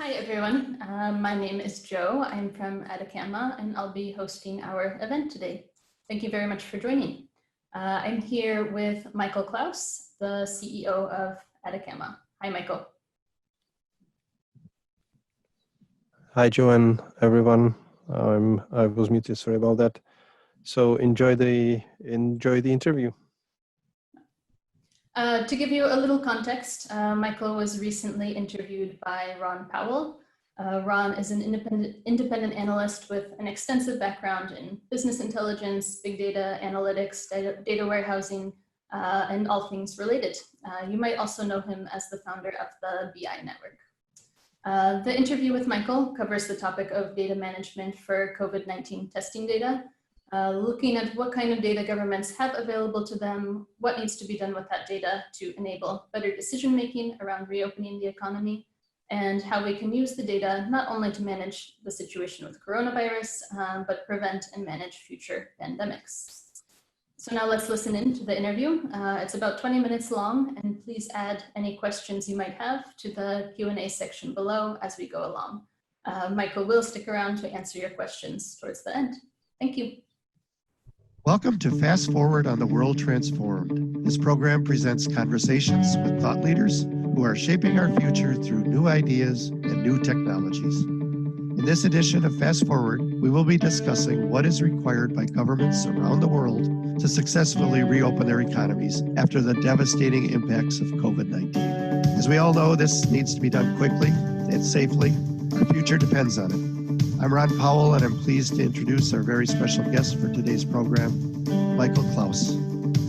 Hi everyone, my name is Joe. I'm from Ataccama and I'll be hosting our event today. Thank you very much for joining. I'm here with Michael Klaus, the CEO of Ataccama. Hi Michael. Hi Joe and everyone. I was muted, sorry about that. So enjoy the interview. To give you a little context, Michael was recently interviewed by Ron Powell. Ron is an independent analyst with an extensive background in business intelligence, big data analytics, data warehousing, and all things related. You might also know him as the founder of the BI Network. The interview with Michael covers the topic of data management for COVID-19 testing data, looking at what kind of data governments have available to them, what needs to be done with that data to enable better decision-making around reopening the economy, and how we can use the data not only to manage the situation with coronavirus, but prevent and manage future pandemics. So now let's listen in to the interview. It's about 20 minutes long, and please add any questions you might have to the Q&A section below as we go along. Michael will stick around to answer your questions towards the end. Thank you. Welcome to Fast Forward on the World Transformed. This program presents conversations with thought leaders who are shaping our future through new ideas and new technologies. In this edition of Fast Forward, we will be discussing what is required by governments around the world to successfully reopen their economies after the devastating impacts of COVID-19. As we all know, this needs to be done quickly and safely. Our future depends on it. I'm Ron Powell, and I'm pleased to introduce our very special guest for today's program, Michael Klaus.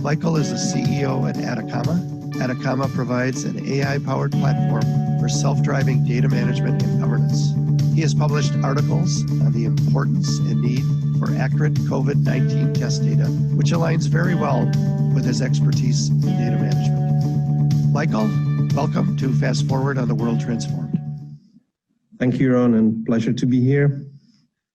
Michael is the CEO at Ataccama. Ataccama provides an AI-powered platform for self-driving data management and governance. He has published articles on the importance and need for accurate COVID-19 test data, which aligns very well with his expertise in data management. Michael, welcome to Fast Forward on the World Transformed. Thank you, Ron, and pleasure to be here.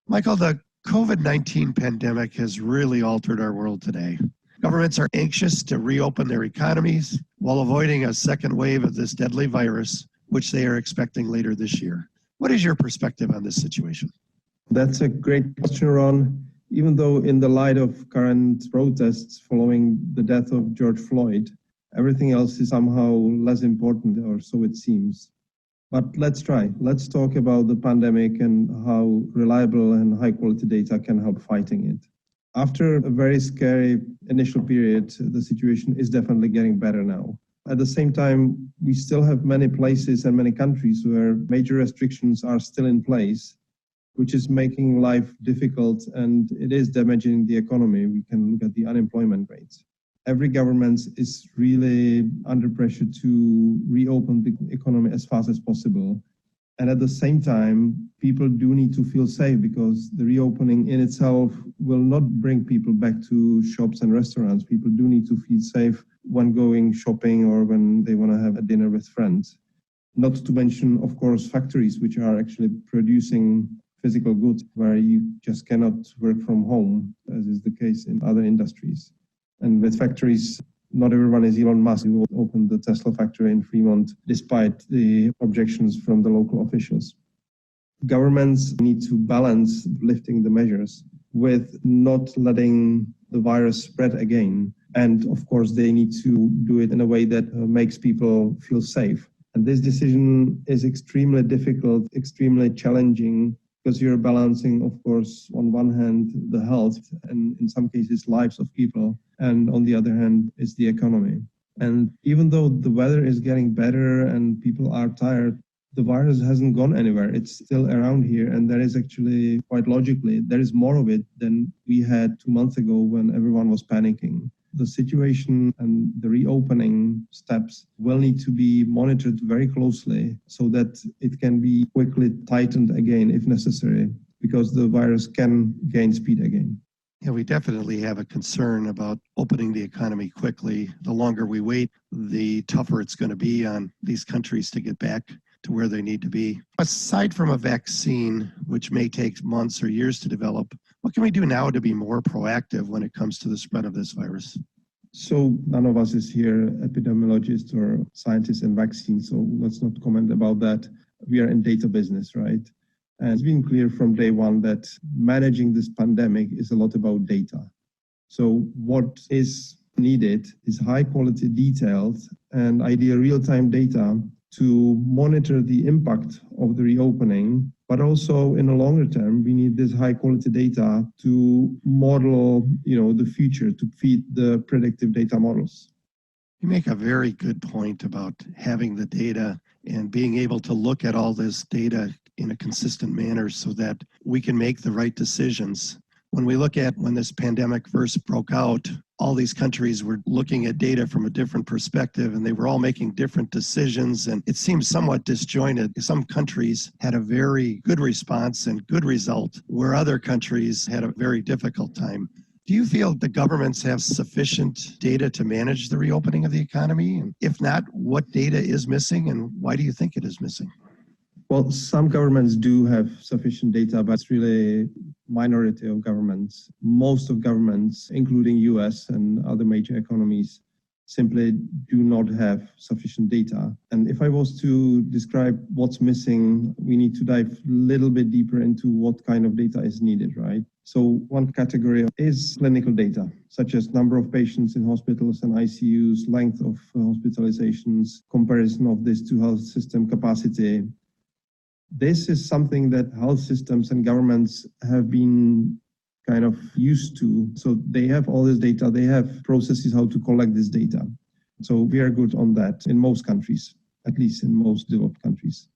Michael, the COVID-19 pandemic has really altered our world today. Governments are anxious to reopen their economies while avoiding a second wave of this deadly virus, which they are expecting later this year. What is your perspective on this situation? That's a great question, Ron. Even though in the light of current protests following the death of George Floyd, everything else is somehow less important, or so it seems. But let's try. Let's talk about the pandemic and how reliable and high quality data can help fighting it. After a very scary initial period, the situation is definitely getting better now. At the same time, we still have many places and many countries where major restrictions are still in place, which is making life difficult and it is damaging the economy. We can look at the unemployment rates. Every government is really under pressure to reopen the economy as fast as possible. And at the same time, people do need to feel safe because the reopening in itself will not bring people back to shops and restaurants. People do need to feel safe when going shopping or when they want to have a dinner with friends. Not to mention, of course, factories, which are actually producing physical goods where you just cannot work from home, as is the case in other industries. And with factories, not everyone is Elon Musk, who opened the Tesla factory in Fremont, despite the objections from the local officials. Governments need to balance lifting the measures with not letting the virus spread again. And of course, they need to do it in a way that makes people feel safe. And this decision is extremely difficult, extremely challenging, because you're balancing, of course, on one hand, the health and in some cases lives of people, and on the other hand is the economy. And even though the weather is getting better and people are tired, the virus hasn't gone anywhere. It's still around here, and there is actually, quite logically, there is more of it than we had 2 months ago when everyone was panicking. The situation and the reopening steps will need to be monitored very closely so that it can be quickly tightened again if necessary, because the virus can gain speed again. Yeah, we definitely have a concern about opening the economy quickly. The longer we wait, the tougher it's going to be on these countries to get back to where they need to be. Aside from a vaccine, which may take months or years to develop, what can we do now to be more proactive when it comes to the spread of this virus? So none of us is here epidemiologists or scientists in vaccines, so let's not comment about that. we are in data business, right? And it's been clear from day one that managing this pandemic is a lot about data. So what is needed is high quality, detailed, and ideal real-time data to monitor the impact of the reopening, but also in the longer term, we need this high quality data to model, the future, to feed the predictive data models. You make a very good point about having the data and being able to look at all this data in a consistent manner so that we can make the right decisions. When we look at when this pandemic first broke out, all these countries were looking at data from a different perspective and they were all making different decisions, and it seems somewhat disjointed. Some countries had a very good response and good result, where other countries had a very difficult time. Do you feel the governments have sufficient data to manage the reopening of the economy? And if not, what data is missing and why do you think it is missing? Well, some governments do have sufficient data, but it's really a minority of governments. Most of governments, including US and other major economies, simply do not have sufficient data. And if I was to describe what's missing, we need to dive a little bit deeper into what kind of data is needed, right? So one category is clinical data, such as number of patients in hospitals and ICUs, length of hospitalizations, comparison of this to health system capacity. This is something that health systems and governments have been kind of used to. So they have all this data, they have processes how to collect this data. So we are good on that in most countries, at least in most developed countries.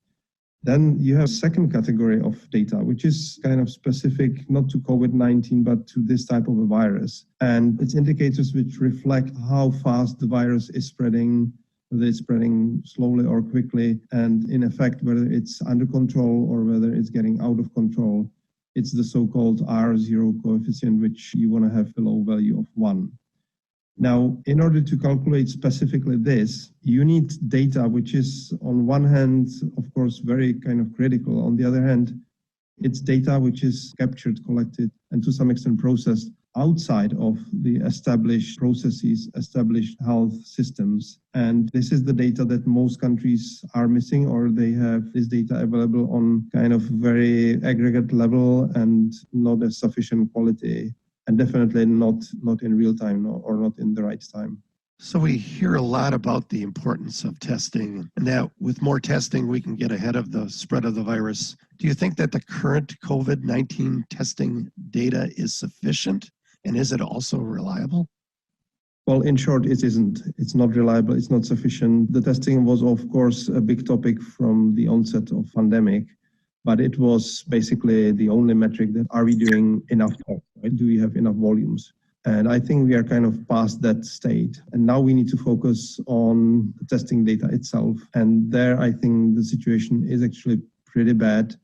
Then you have a second category of data, which is kind of specific, not to COVID-19, but to this type of a virus. And it's indicators which reflect how fast the virus is spreading, whether it's spreading slowly or quickly, and in effect, whether it's under control or whether it's getting out of control. It's the so-called R0 coefficient, which you want to have below value of 1. Now, in order to calculate specifically this, you need data which is on one hand, of course, very kind of critical. On the other hand, it's data which is captured, collected, and to some extent processed outside of the established processes, established health systems. And this is the data that most countries are missing, or they have this data available on kind of very aggregate level and not as sufficient quality, and definitely not in real time or not in the right time. So we hear a lot about the importance of testing, and that with more testing, we can get ahead of the spread of the virus. Do you think that the current COVID-19 testing data is sufficient? And is it also reliable? Well, in short, it isn't. It's not reliable. It's not sufficient. The testing was, of course, a big topic from the onset of pandemic, but it was basically the only metric that are we doing enough tests, right? Do we have enough volumes? And I think we are kind of past that state. And now we need to focus on the testing data itself. And there, I think the situation is actually pretty bad.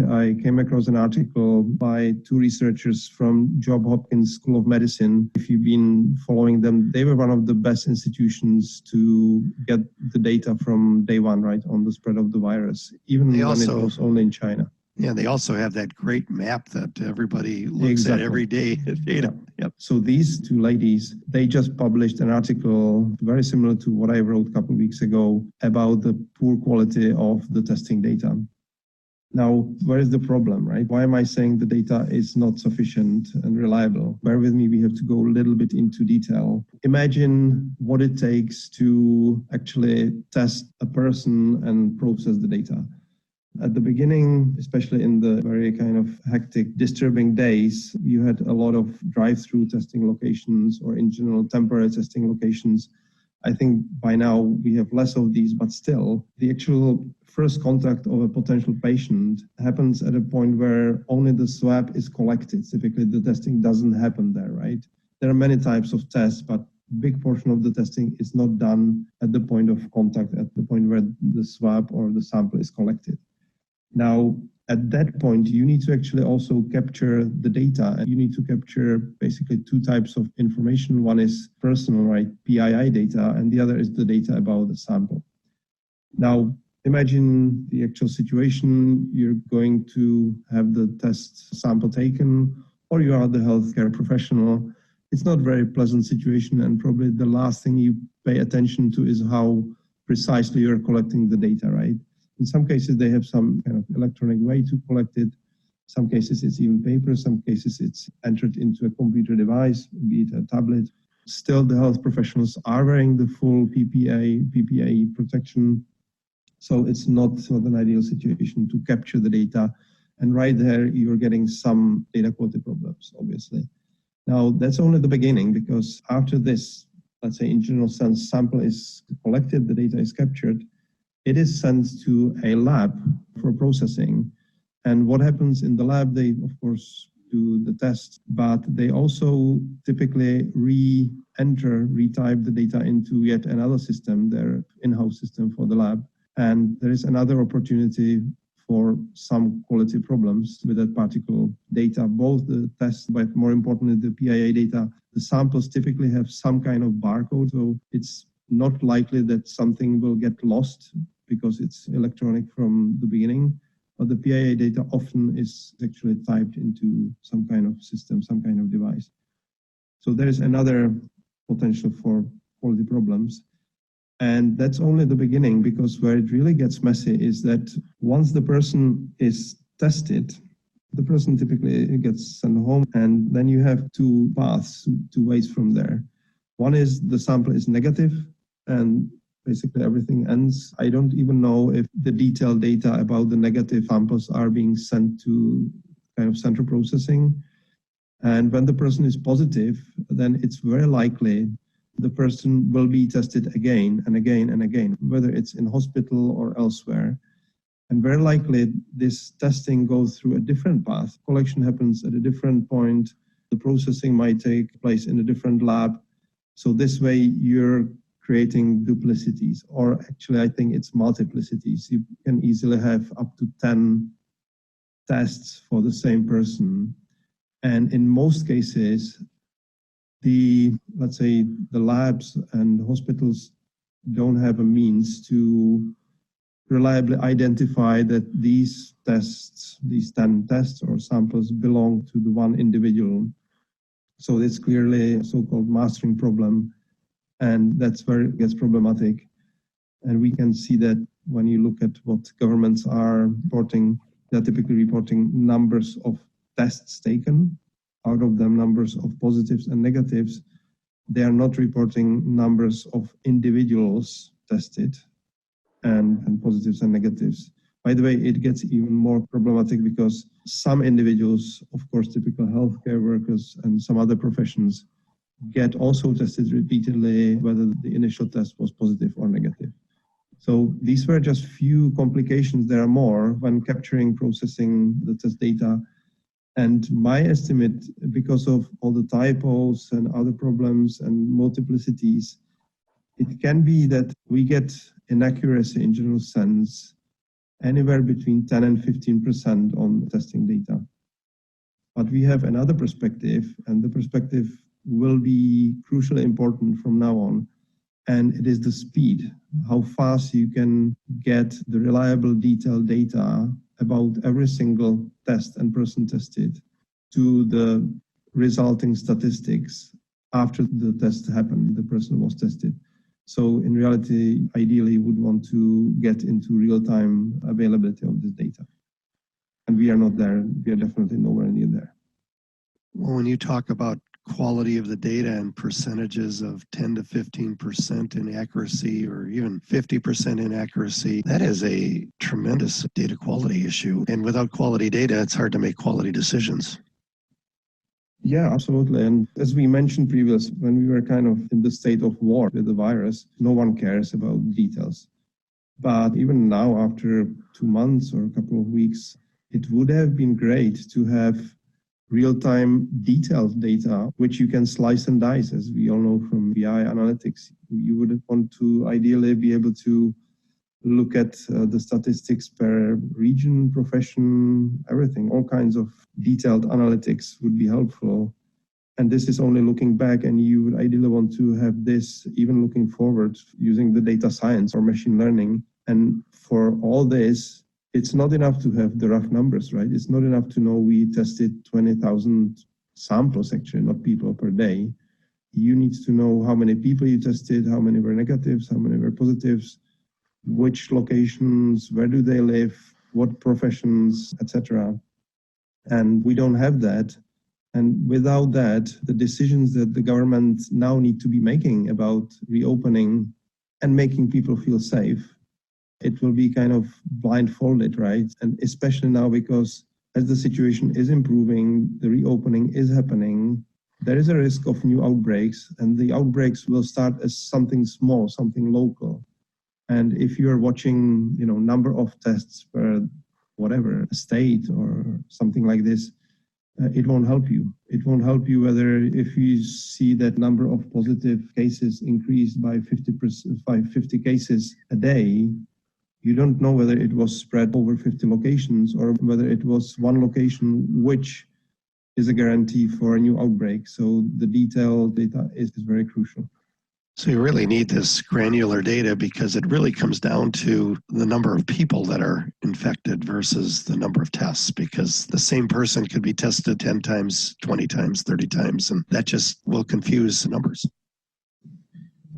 I came across an article by two researchers from Johns Hopkins School of Medicine. If you've been following them, they were one of the best institutions to get the data from day one, right, on the spread of the virus, even when it was only in China. Yeah, they also have that great map that everybody looks at every day. Data. Yep. So these two ladies, they just published an article very similar to what I wrote a couple of weeks ago about the poor quality of the testing data. Now, where is the problem, right? Why am I saying the data is not sufficient and reliable? Bear with me, we have to go a little bit into detail. Imagine what it takes to actually test a person and process the data. At the beginning, especially in the very kind of hectic, disturbing days, you had a lot of drive-through testing locations or in general temporary testing locations. I think by now we have less of these, but still the actual first contact of a potential patient happens at a point where only the swab is collected. Typically the testing doesn't happen there, right? There are many types of tests, but a big portion of the testing is not done at the point of contact, at the point where the swab or the sample is collected. Now, at that point, you need to actually also capture the data. You need to capture basically two types of information. One is personal, right, PII data, and the other is the data about the sample. Now, imagine the actual situation. You're going to have the test sample taken, or you are the healthcare professional. It's not a very pleasant situation, and probably the last thing you pay attention to is how precisely you're collecting the data, right? In some cases, they have some kind of electronic way to collect it. Some cases, it's even paper. Some cases, it's entered into a computer device, be it a tablet. Still, the health professionals are wearing the full PPE protection. So it's not an ideal situation to capture the data. And right there, you're getting some data quality problems, obviously. Now, that's only the beginning, because after this, let's say in general sense, sample is collected, the data is captured, it is sent to a lab for processing. And what happens in the lab, they, of course, do the test, but they also typically retype the data into yet another system, their in-house system for the lab. And there is another opportunity for some quality problems with that particular data, both the tests, but more importantly, the PIA data. The samples typically have some kind of barcode, so it's not likely that something will get lost because it's electronic from the beginning. But the PIA data often is actually typed into some kind of system, some kind of device. So there is another potential for quality problems. And that's only the beginning, because where it really gets messy is that once the person is tested, the person typically gets sent home, and then you have two paths, two ways from there. One is the sample is negative, and basically everything ends. I don't even know if the detailed data about the negative samples are being sent to kind of central processing. And when the person is positive, then it's very likely the person will be tested again and again and again, whether it's in hospital or elsewhere. And very likely this testing goes through a different path. Collection happens at a different point. The processing might take place in a different lab. So this way you're creating duplicities, or actually I think it's multiplicities. You can easily have up to 10 tests for the same person. And in most cases, let's say the labs and hospitals don't have a means to reliably identify that these tests, these 10 tests or samples belong to the one individual. So it's clearly a so-called mastering problem, and that's where it gets problematic. And we can see that when you look at what governments are reporting, they're typically reporting numbers of tests taken. Out of them, numbers of positives and negatives. They are not reporting numbers of individuals tested and positives and negatives. By the way, it gets even more problematic because some individuals, of course, typical healthcare workers and some other professions, get also tested repeatedly whether the initial test was positive or negative. So these were just few complications. There are more when capturing, processing the test data. And my estimate, because of all the typos and other problems and multiplicities, it can be that we get inaccuracy in general sense anywhere between 10 and 15% on testing data. But we have another perspective, and the perspective will be crucially important from now on. And it is the speed, how fast you can get the reliable, detailed data about every single test and person tested to the resulting statistics after the test happened, the person was tested. So in reality, ideally, you would want to get into real-time availability of this data. And we are not there. We are definitely nowhere near there. Well, when you talk about quality of the data and percentages of 10 to 15% inaccuracy or even 50% inaccuracy, that is a tremendous data quality issue. And without quality data, it's hard to make quality decisions. Yeah, absolutely. And as we mentioned previously, when we were kind of in the state of war with the virus, no one cares about details. But even now, after 2 months or a couple of weeks, it would have been great to have real-time detailed data, which you can slice and dice, as we all know from BI analytics. You would want to ideally be able to look at the statistics per region, profession, everything. All kinds of detailed analytics would be helpful. And this is only looking back, and you would ideally want to have this even looking forward using the data science or machine learning. And for all this, it's not enough to have the rough numbers, right? It's not enough to know we tested 20,000 samples, actually, not people per day. You need to know how many people you tested, how many were negatives, how many were positives, which locations, where do they live, what professions, etc. And we don't have that. And without that, the decisions that the government now need to be making about reopening and making people feel safe, it will be kind of blindfolded, right? And especially now, because as the situation is improving, the reopening is happening, there is a risk of new outbreaks, and the outbreaks will start as something small, something local. And if you're watching, number of tests per whatever state or something like this, it won't help you. It won't help you whether if you see that number of positive cases increased by 50%, by 50 cases a day, you don't know whether it was spread over 50 locations or whether it was one location, which is a guarantee for a new outbreak. So the detailed data is very crucial. So you really need this granular data because it really comes down to the number of people that are infected versus the number of tests, because the same person could be tested 10 times, 20 times, 30 times, and that just will confuse numbers.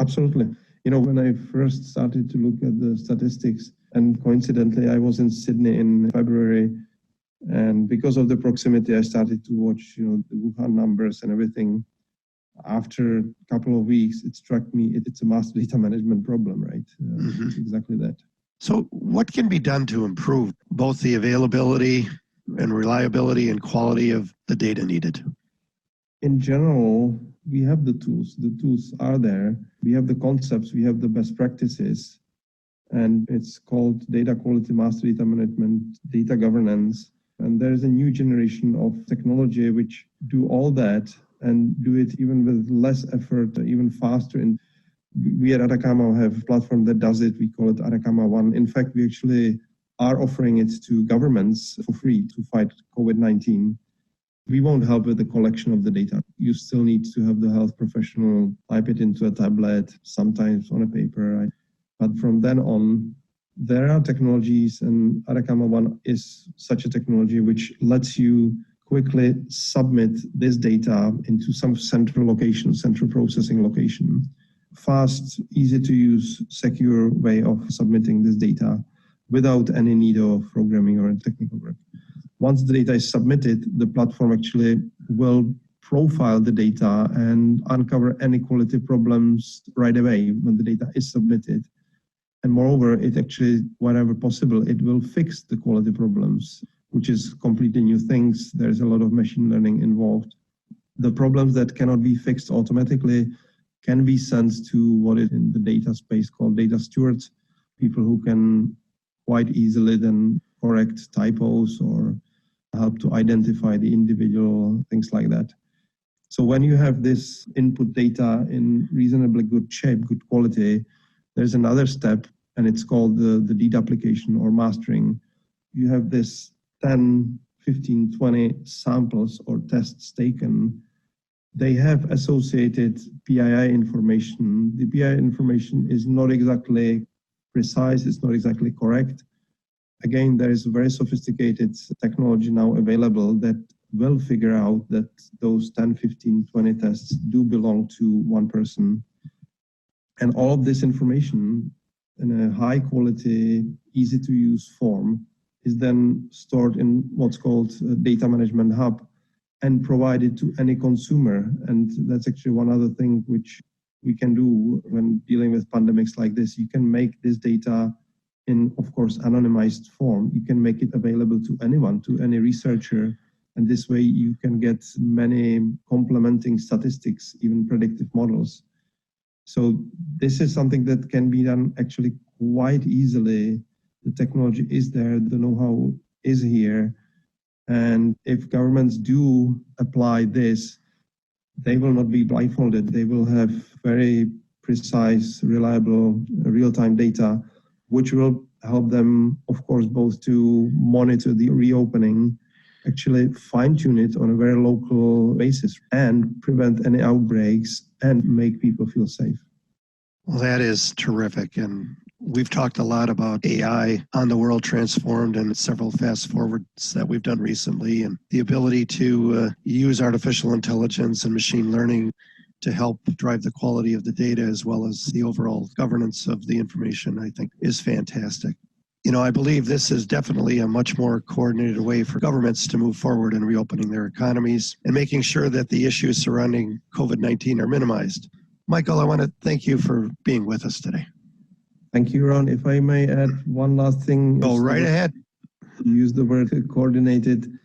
Absolutely. When I first started to look at the statistics, and coincidentally, I was in Sydney in February, and because of the proximity, I started to watch, the Wuhan numbers and everything. After a couple of weeks, it struck me it's a master data management problem, right? It's exactly that. So what can be done to improve both the availability and reliability and quality of the data needed? In general, we have the tools. The tools are there. We have the concepts. We have the best practices. And it's called data quality, master data management, data governance. And there's a new generation of technology which do all that and do it even with less effort, even faster. And we at Ataccama have a platform that does it. We call it Ataccama One. In fact, we actually are offering it to governments for free to fight COVID-19. We won't help with the collection of the data. You still need to have the health professional type it into a tablet, sometimes on a paper. Right? But from then on, there are technologies, and Ataccama One is such a technology which lets you quickly submit this data into some central location, central processing location. Fast, easy to use, secure way of submitting this data without any need of programming or technical work. Once the data is submitted, the platform actually will profile the data and uncover any quality problems right away when the data is submitted. And moreover, it actually, whenever possible, it will fix the quality problems, which is completely new things. There's a lot of machine learning involved. The problems that cannot be fixed automatically can be sent to what is in the data space called data stewards, people who can quite easily then correct typos or help to identify the individual, things like that. So when you have this input data in reasonably good shape, good quality, there's another step, and it's called the deduplication or mastering. You have this 10, 15, 20 samples or tests taken. They have associated PII information. The PII information is not exactly precise, it's not exactly correct. Again, there is a very sophisticated technology now available that will figure out that those 10, 15, 20 tests do belong to one person. And all of this information in a high quality, easy to use form is then stored in what's called a data management hub and provided to any consumer. And that's actually one other thing which we can do when dealing with pandemics like this. You can make this data in, of course, anonymized form. You can make it available to anyone, to any researcher. And this way you can get many complementing statistics, even predictive models. So this is something that can be done actually quite easily. The technology is there, the know-how is here. And if governments do apply this, they will not be blindfolded. They will have very precise, reliable, real-time data, which will help them, of course, both to monitor the reopening, actually fine-tune it on a very local basis and prevent any outbreaks and make people feel safe. Well, that is terrific. And we've talked a lot about AI on the World Transformed and several fast forwards that we've done recently, and the ability to use artificial intelligence and machine learning to help drive the quality of the data as well as the overall governance of the information, I think is fantastic. I believe this is definitely a much more coordinated way for governments to move forward in reopening their economies and making sure that the issues surrounding COVID-19 are minimized. Michael, I want to thank you for being with us today. Thank you, Ron. If I may add one last thing. Go right ahead. Use the word coordinated.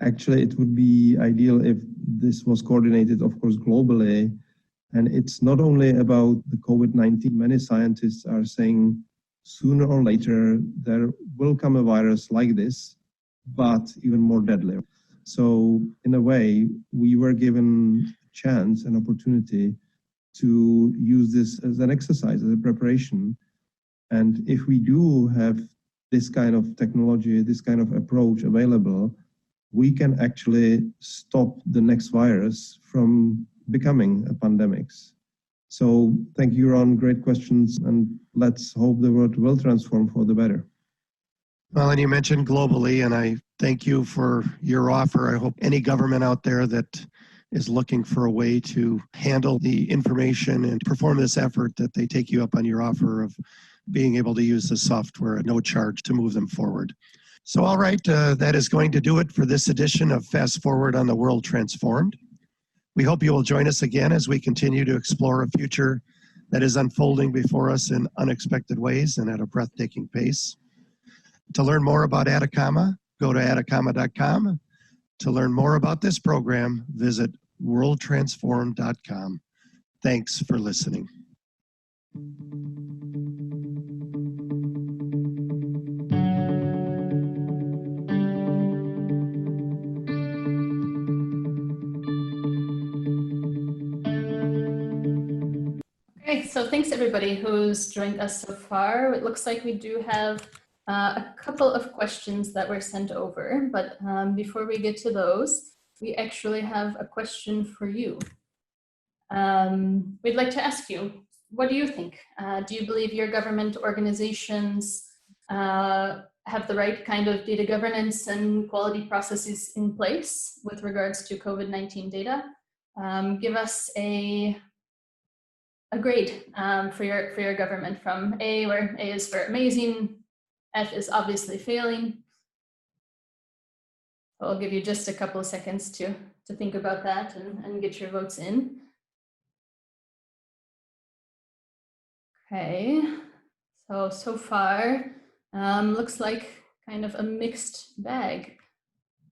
Actually, it would be ideal if this was coordinated, of course, globally. And it's not only about the COVID-19. Many scientists are saying sooner or later there will come a virus like this, but even more deadly. So in a way, we were given a chance, an opportunity to use this as an exercise, as a preparation. And if we do have this kind of technology, this kind of approach available, we can actually stop the next virus from becoming a pandemic. So thank you, Ron. Great questions. And let's hope the world will transform for the better. Well, and you mentioned globally, and I thank you for your offer. I hope any government out there that is looking for a way to handle the information and perform this effort, that they take you up on your offer of being able to use the software at no charge to move them forward. So, all right, that is going to do it for this edition of Fast Forward on the World Transformed. We hope you will join us again as we continue to explore a future that is unfolding before us in unexpected ways and at a breathtaking pace. To learn more about Ataccama, go to ataccama.com. To learn more about this program, visit worldtransformed.com. Thanks for listening. Okay, so thanks everybody who's joined us so far. It looks like we do have a couple of questions that were sent over, but before we get to those, we actually have a question for you. We'd like to ask you, what do you think? Do you believe your government organizations have the right kind of data governance and quality processes in place with regards to COVID-19 data? Give us a grade for your government, from A, where A is for amazing, F is obviously failing. I'll give you just a couple of seconds to think about that and get your votes in. Okay, so far, looks like kind of a mixed bag.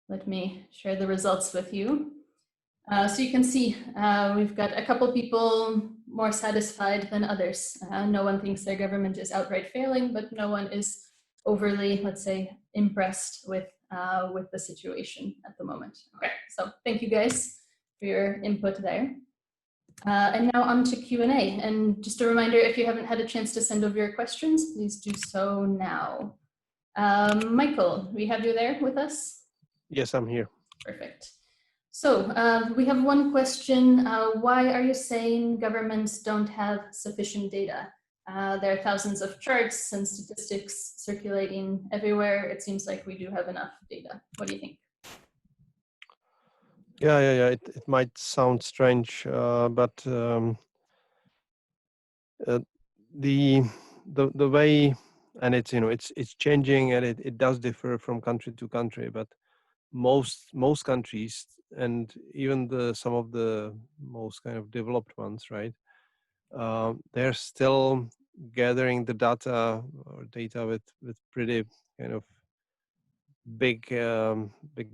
Let me share the results with you. So you can see we've got a couple people more satisfied than others. No one thinks their government is outright failing, but no one is overly, let's say, impressed with the situation at the moment. Okay, so thank you guys for your input there. And now on to Q&A. And just a reminder, if you haven't had a chance to send over your questions, please do so now. Michael, we have you there with us? Yes, I'm here. Perfect. So we have one question. Why are you saying governments don't have sufficient data? There are thousands of charts and statistics circulating everywhere. It seems like we do have enough data. What do you think? Yeah. It might sound strange, but the way, and it's changing, and it does differ from country to country. But most countries, and even some of the most kind of developed ones, right? They're still gathering the data with pretty kind of big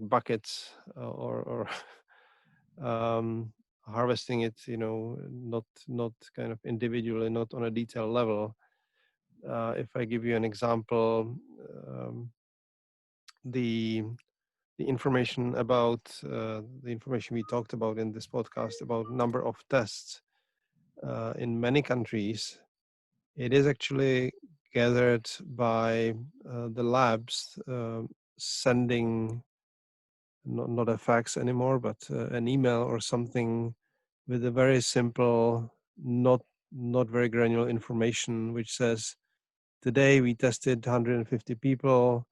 buckets, or harvesting it, not kind of individually, not on a detail level. If I give you an example, the information about the information we talked about in this podcast about number of tests in many countries, it is actually gathered by the labs sending not a fax anymore, but an email or something with a very simple, not very granular information, which says, today we tested 150 people,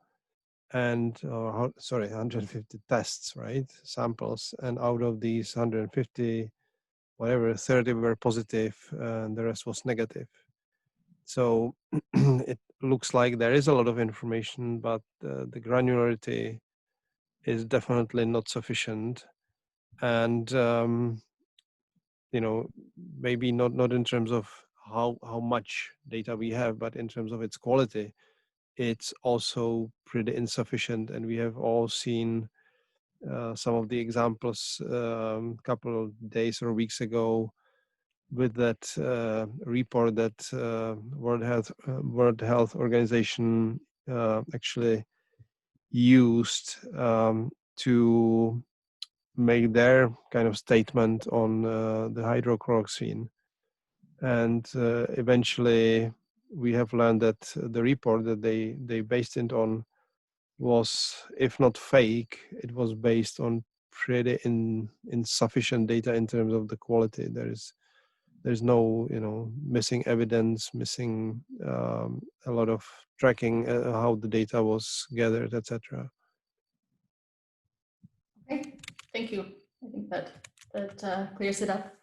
and 150 tests, right, samples, and out of these 150, whatever, 30 were positive and the rest was negative. So it looks like there is a lot of information, but the granularity is definitely not sufficient. And maybe not in terms of how much data we have, but in terms of its quality, it's also pretty insufficient. And we have all seen some of the examples a couple of days or weeks ago with that report that World Health Organization actually used to make their kind of statement on the hydrochloroquine. And eventually we have learned that the report that they based it on was, if not fake, it was based on pretty insufficient data in terms of the quality. There's no missing evidence, missing a lot of tracking how the data was gathered, etc. Okay, thank you. I think that clears it up.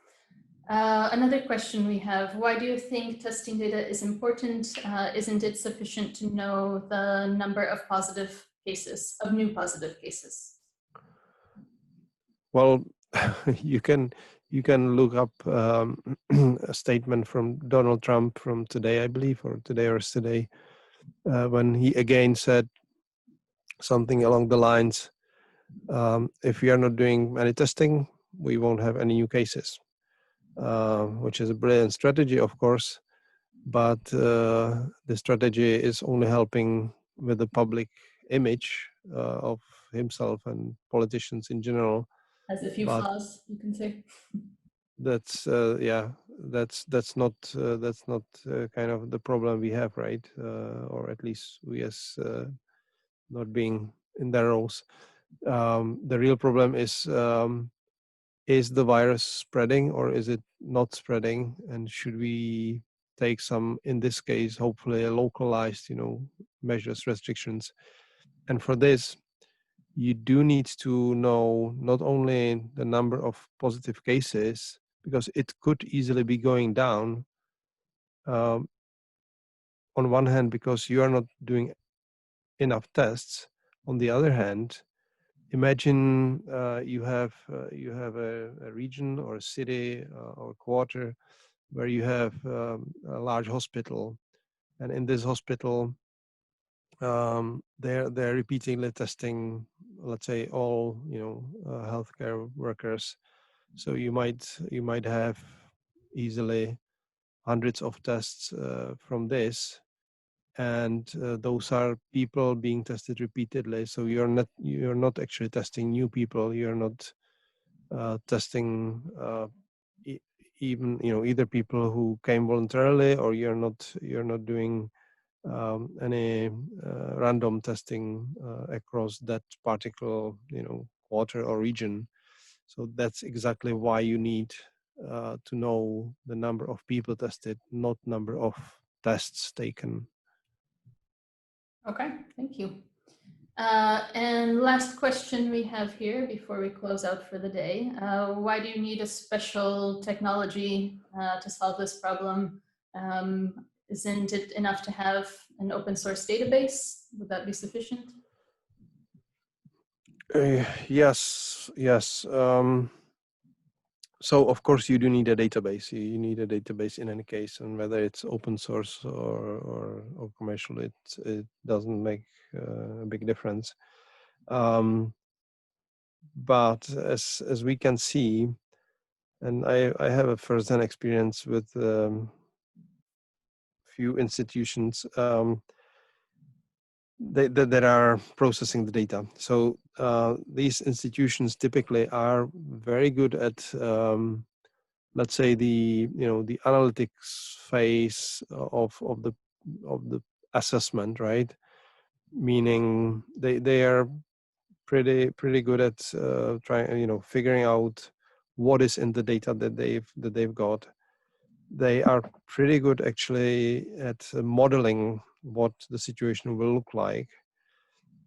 Another question we have: why do you think testing data is important? Isn't it sufficient to know the number of positive cases, of new positive cases? Well, you can look up a statement from Donald Trump from today, I believe, or today or yesterday, when he again said something along the lines, if we are not doing any testing, we won't have any new cases, which is a brilliant strategy, of course, but the strategy is only helping with the public image of himself and politicians in general. Has a few flaws, you can say. That's not kind of the problem we have, right? Or at least we as not being in their roles. The real problem is the virus spreading or is it not spreading? And should we take some, in this case, hopefully localized, measures, restrictions? And for this, you do need to know not only the number of positive cases, because it could easily be going down on one hand because you are not doing enough tests. On the other hand, imagine you have a region or a city or quarter where you have a large hospital, and in this hospital they're repeatedly testing, let's say, all healthcare workers. So you might have easily hundreds of tests from this, and those are people being tested repeatedly. So you're not actually testing new people. You're not testing even either people who came voluntarily, or you're not doing any random testing across that particular quarter or region. So that's exactly why you need to know the number of people tested, not number of tests taken. Okay, thank you. And last question we have here before we close out for the day. Why do you need a special technology to solve this problem? Isn't it enough to have an open source database? Would that be sufficient? Yes. So of course you do need a database. You need a database in any case, and whether it's open source or commercial, it doesn't make a big difference. But as we can see, and I have a first-hand experience with few institutions that are processing the data. So these institutions typically are very good at, let's say, the analytics phase of the assessment, right? Meaning they are pretty good at trying, figuring out what is in the data that they've got. They are pretty good actually at modeling what the situation will look like,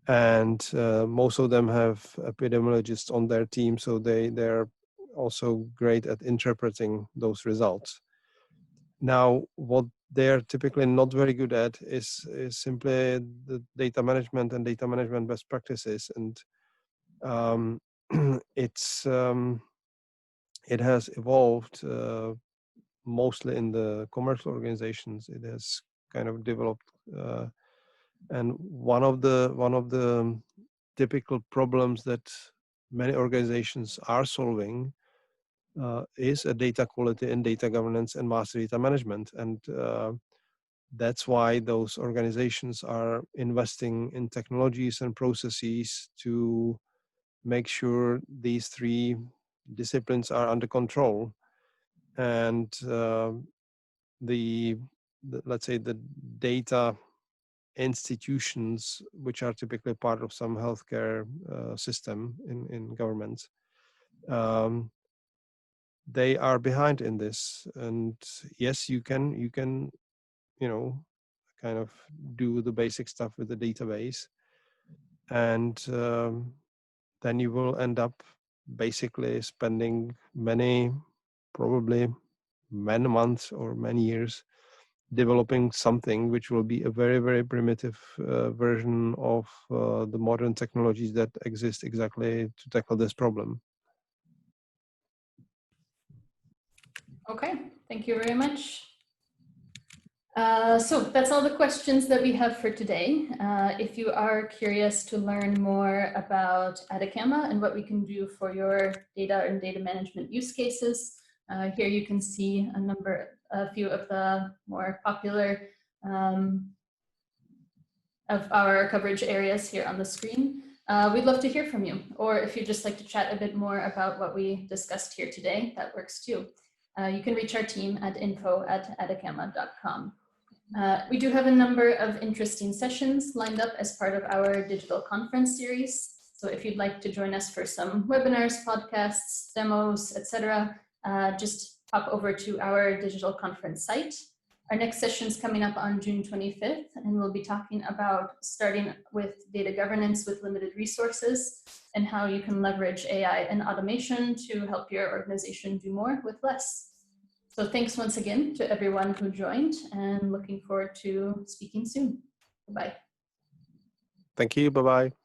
and most of them have epidemiologists on their team, so they're also great at interpreting those results. Now, what they're typically not very good at is simply the data management and data management best practices. And it has evolved mostly in the commercial organizations. It has kind of developed, and one of the typical problems that many organizations are solving is a data quality and data governance and master data management. And that's why those organizations are investing in technologies and processes to make sure these three disciplines are under control. And let's say the data institutions, which are typically part of some healthcare system in governments, they are behind in this. And yes, you can kind of do the basic stuff with the database, and then you will end up basically spending probably many months or many years developing something which will be a very, very primitive version of the modern technologies that exist exactly to tackle this problem. Okay, thank you very much. So that's all the questions that we have for today. If you are curious to learn more about Ataccama and what we can do for your data and data management use cases, here you can see a few of the more popular of our coverage areas here on the screen. We'd love to hear from you, or if you'd just like to chat a bit more about what we discussed here today, that works too. You can reach our team at info@ataccama.com. We do have a number of interesting sessions lined up as part of our digital conference series. So if you'd like to join us for some webinars, podcasts, demos, etc., just pop over to our digital conference site. Our next session is coming up on June 25th, and we'll be talking about starting with data governance with limited resources and how you can leverage AI and automation to help your organization do more with less. So thanks once again to everyone who joined, and looking forward to speaking soon. Bye-bye. Thank you. Bye-bye.